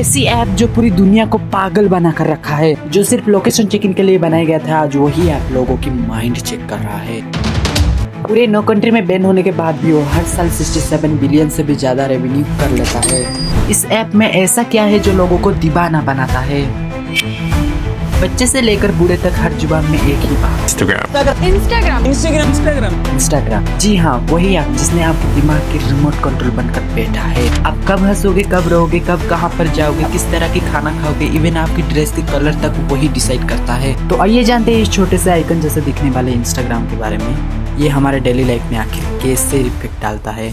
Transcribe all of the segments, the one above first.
ऐसी ऐप जो पूरी दुनिया को पागल बना कर रखा है, जो सिर्फ लोकेशन चेक इन के लिए बनाया गया था, आज वही ऐप लोगों की माइंड चेक कर रहा है। पूरे 9 कंट्री में बैन होने के बाद भी वो हर साल 67 बिलियन से भी ज्यादा रेवेन्यू कर लेता है। इस ऐप में ऐसा क्या है जो लोगों को दीवाना बनाता है? बच्चे से लेकर बूढ़े तक हर जुबान में एक ही बात, इंस्टाग्राम। जी हाँ, वही ऐप जिसने आपके दिमाग की रिमोट कंट्रोल बनकर बैठा है। आप कब हंसोगे, कब रोगे, कब कहाँ पर जाओगे, किस तरह की खाना खाओगे, इवन आपकी ड्रेस के कलर तक वही डिसाइड करता है। तो आइए जानते हैं इस छोटे से आइकन जैसे दिखने वाले इंस्टाग्राम के बारे में। ये हमारे डेली लाइफ में आखिर कैसे इफेक्ट डालता है।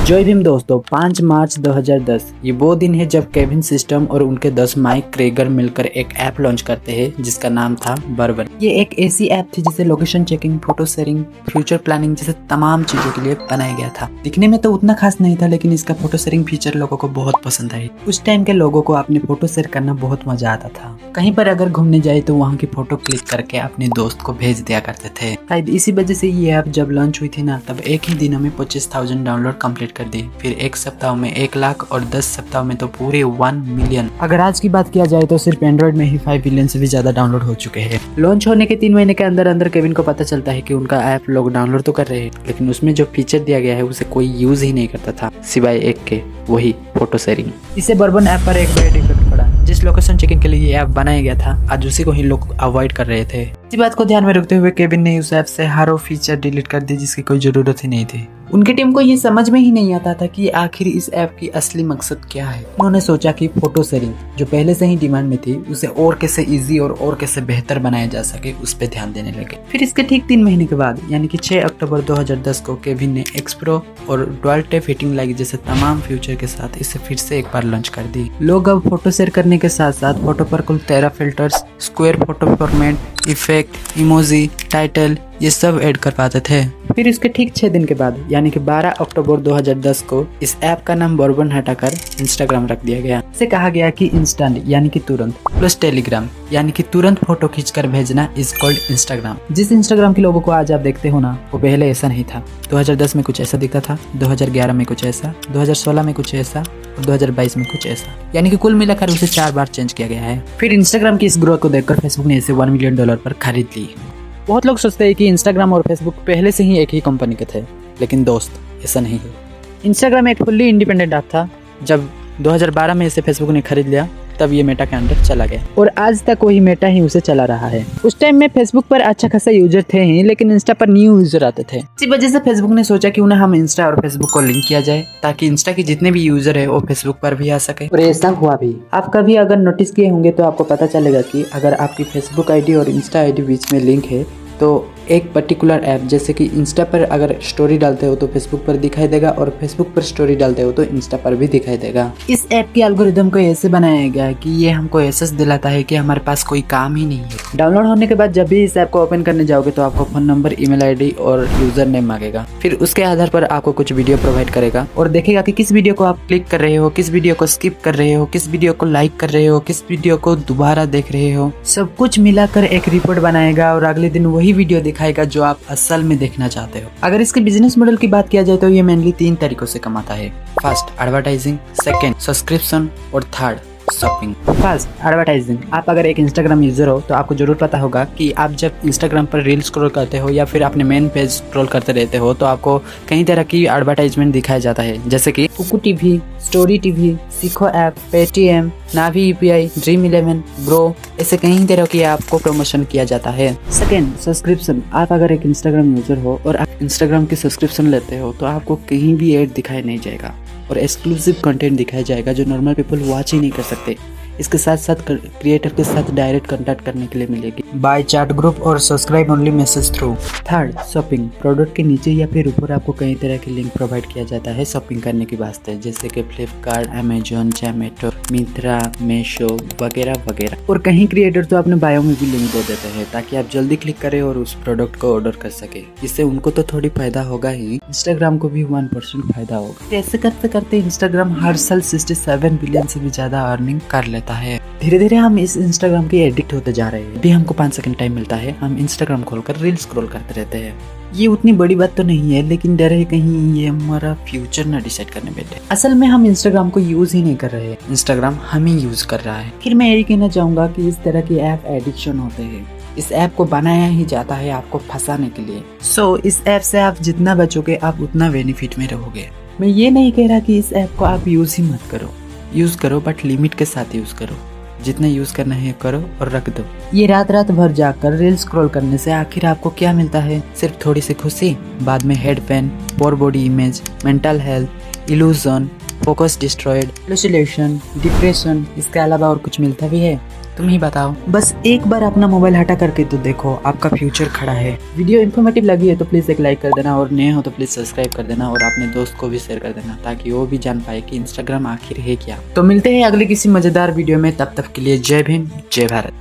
जय भीम दोस्तों, 5 मार्च 2010 ये वो दिन है जब केविन सिस्टम और उनके 10 माइक क्रेगर मिलकर एक ऐप लॉन्च करते हैं जिसका नाम था बर्बन। ये एक ऐसी ऐप थी जिसे location checking, photo sharing, future planning जैसे तमाम चीजों के लिए बनाया गया था। दिखने में तो उतना खास नहीं था, लेकिन इसका फोटो शेयरिंग फीचर लोगों को बहुत पसंद आई। उस टाइम के लोगों को अपने फोटो शेयर करना बहुत मजा आता था। कहीं पर अगर घूमने जाए तो वहाँ की फोटो क्लिक करके अपने दोस्त को भेज दिया करते थे। शायद इसी वजह से ये ऐप जब लॉन्च हुई थी ना, तब एक ही दिनों में 25,000 डाउनलोड कंप्लीट कर दी। फिर एक सप्ताह में 1 लाख और 10 सप्ताह में तो पूरे 1 मिलियन। अगर आज की बात किया जाए तो सिर्फ एंड्रॉइड में ही 5 बिलियन से भी ज्यादा डाउनलोड हो चुके हैं। लॉन्च होने के 3 महीने के अंदर अंदर केविन को पता चलता है कि उनका ऐप लोग डाउनलोड तो कर रहे हैं, लेकिन उसमें जो फीचर दिया गया है उसे कोई यूज ही नहीं करता था, सिवाय एक के, वही फोटो शेयरिंग। इससे बर्बन ऐप पर एक बैड इफेक्ट पड़ा। जिस लोकेशन चेकिंग के लिए ये ऐप बनाया गया था, आज उसी को ही लोग अवॉइड कर रहे थे। इसी बात को ध्यान में रखते हुए केविन ने उस ऐप से हर वो फीचर डिलीट कर दी जिसकी कोई जरूरत ही नहीं थी। उनकी टीम को ये समझ में ही नहीं आता था कि आखिर इस ऐप की असली मकसद क्या है। उन्होंने सोचा कि फोटो शेयरिंग जो पहले से ही डिमांड में थी, उसे और कैसे इजी और कैसे बेहतर बनाया जा सके, उस पे ध्यान देने लगे। फिर इसके ठीक 3 महीने के बाद यानी कि 6 अक्टूबर 2010 को केविन ने एक्सप्रो और डुअल टैप हिटिंग लाइक जैसे तमाम फीचर के साथ इसे फिर से एक बार लॉन्च कर दी। लोग अब फोटो शेयर करने के साथ साथ फोटो पर कुल 13 filters, square photo format, effect, emoji, title ये सब ऐड कर पाते थे। फिर इसके ठीक 6 दिन के बाद यानी कि 12 अक्टूबर 2010 को इस ऐप का नाम बर्बन हटाकर इंस्टाग्राम रख दिया गया। इसे कहा गया कि इंस्टेंट यानी कि तुरंत, प्लस टेलीग्राम यानी कि तुरंत फोटो खींचकर भेजना इज कॉल्ड इंस्टाग्राम। जिस इंस्टाग्राम के लोगों को आज आप देखते हो ना, वो पहले ऐसा नहीं था। 2010 में कुछ ऐसा दिखता था, 2011 में कुछ ऐसा, 2016 में कुछ ऐसा और 2022 में कुछ ऐसा, यानी कि कुल मिलाकर उसे 4 बार चेंज किया गया है। फिर इंस्टाग्राम की इस ग्रोथ को देखकर फेसबुक ने इसे $1 मिलियन पर खरीद ली। बहुत लोग सोचते हैं कि इंस्टाग्राम और फेसबुक पहले से ही एक ही कंपनी के थे, लेकिन दोस्त ऐसा नहीं है। इंस्टाग्राम एक फुल्ली इंडिपेंडेंट ऐप था। जब 2012 में इसे फेसबुक ने खरीद लिया, तब ये मेटा के अंडर चला गया और आज तक वही मेटा ही उसे चला रहा है। उस टाइम में फेसबुक पर अच्छा खासा यूजर थे ही, लेकिन इंस्टा पर न्यू यूजर आते थे। इसी वजह से फेसबुक ने सोचा कि उन्हें हम इंस्टा और फेसबुक को लिंक किया जाए, ताकि इंस्टा के जितने भी यूजर है वो फेसबुक पर भी आ सके। और ऐसा हुआ भी। आप कभी अगर नोटिस किए होंगे तो आपको पता चलेगा कि अगर आपकी फेसबुक आईडी और इंस्टा आईडी बीच में लिंक है तो एक पर्टिकुलर ऐप जैसे कि इंस्टा पर अगर स्टोरी डालते हो तो फेसबुक पर दिखाई देगा और फेसबुक पर स्टोरी डालते हो तो इंस्टा पर भी दिखाई देगा। इस ऐप के एल्गोरिदम को ऐसे बनाया गया है कि ये हमको एहसास दिलाता है कि हमारे पास कोई काम ही नहीं है। डाउनलोड होने के बाद जब भी इस ऐप को ओपन करने जाओगे तो आपको फोन नंबर, ईमेल आईडी और यूजर नेम मांगेगा। फिर उसके आधार पर आपको कुछ वीडियो प्रोवाइड करेगा और देखेगा कि किस वीडियो को आप क्लिक कर रहे हो, किस वीडियो को स्किप कर रहे हो, किस वीडियो को लाइक कर रहे हो, किस वीडियो को दोबारा देख रहे हो। सब कुछ मिलाकर एक रिपोर्ट बनाएगा और अगले दिन वही वीडियो दिखाएगा जो आप असल में देखना चाहते हो। अगर इसके बिजनेस मॉडल की बात किया जाए तो ये मेनली 3 तरीकों से कमाता है। फर्स्ट, एडवर्टाइजिंग, सेकंड, सब्सक्रिप्शन और थर्ड, शॉपिंग। First, advertising. आप अगर एक इंस्टाग्राम यूजर हो तो आपको जरूर पता होगा कि आप जब इंस्टाग्राम पर रील स्क्रॉल करते हो या फिर अपने मेन पेज स्क्रॉल करते रहते हो तो आपको कई तरह की एडवर्टाइजमेंट दिखाया जाता है, जैसे कि कुकू टीवी, स्टोरी टीवी, सीखो ऐप, पेटीएम, नावी यूपीआई, Dream11, ब्रो, ऐसे कई तरह की ऐप को प्रमोशन किया जाता है। Second, subscription. आप अगर एक इंस्टाग्राम यूजर हो और आप इंस्टाग्राम की सब्सक्रिप्शन लेते हो तो आपको कहीं भी ऐड दिखाई नहीं जाएगा और एक्सक्लूसिव कंटेंट दिखाया जाएगा जो नॉर्मल पीपल वॉच ही नहीं कर सकते। इसके साथ साथ क्रिएटर के साथ डायरेक्ट कांटेक्ट करने के लिए मिलेगी बाय चैट ग्रुप और subscribe only message through. Third, shopping. Product के नीचे या फिर ऊपर आपको कई तरह के लिंक प्रोवाइड किया जाता है शॉपिंग करने के वास्ते, जैसे कि फ्लिपकार्ट, अमेजोन, जोमेटो, मिंत्रा, मीशो वगैरह वगैरह। और कहीं क्रिएटर तो अपने बायो में भी लिंक दे देते हैं ताकि आप जल्दी क्लिक करें और उस प्रोडक्ट को ऑर्डर कर सके। इससे उनको तो थोड़ी फायदा होगा ही, इंस्टाग्राम को भी 1% फायदा होगा। ऐसे करते करते इंस्टाग्राम हर साल 67 बिलियन से भी ज्यादा अर्निंग कर लेता है। धीरे धीरे हम इस इंस्टाग्राम के एडिक्ट होते जा रहे हैं। अभी हमको 5 सेकंड टाइम मिलता है, हम इंस्टाग्राम खोलकर रील स्क्रॉल करते रहते हैं। ये उतनी बड़ी बात तो नहीं है, लेकिन डर है कहीं ये हमारा फ्यूचर ना डिसाइड करने बैठे। असल में हम इंस्टाग्राम को यूज ही नहीं कर रहे हैं, इंस्टाग्राम हम ही यूज कर रहा है। फिर मैं यही कहना चाहूंगा कि इस तरह के ऐप एडिक्शन होते हैं। इस ऐप को बनाया ही जाता है आपको फंसाने के लिए। सो इस ऐप से आप जितना बचोगे आप उतना बेनिफिट में रहोगे। मैं ये नहीं कह रहा कि इस ऐप को आप यूज ही मत करो, यूज करो बट लिमिट के साथ यूज करो। जितना यूज करना है करो और रख दो। ये रात रात भर जाकर रील स्क्रॉल करने से आखिर आपको क्या मिलता है? सिर्फ थोड़ी सी खुशी, बाद में head pain, poor body image, mental health, illusion, focus destroyed, hallucination, depression. इसके अलावा और कुछ मिलता भी है? तुम ही बताओ। बस एक बार अपना मोबाइल हटा करके तो देखो, आपका फ्यूचर खड़ा है। वीडियो इन्फॉर्मेटिव लगी है तो प्लीज एक लाइक कर देना, और नए हो तो प्लीज सब्सक्राइब कर देना और अपने दोस्त को भी शेयर कर देना ताकि वो भी जान पाए कि इंस्टाग्राम आखिर है क्या। तो मिलते हैं अगले किसी मजेदार वीडियो में, तब तक के लिए जय भीम, जय भारत।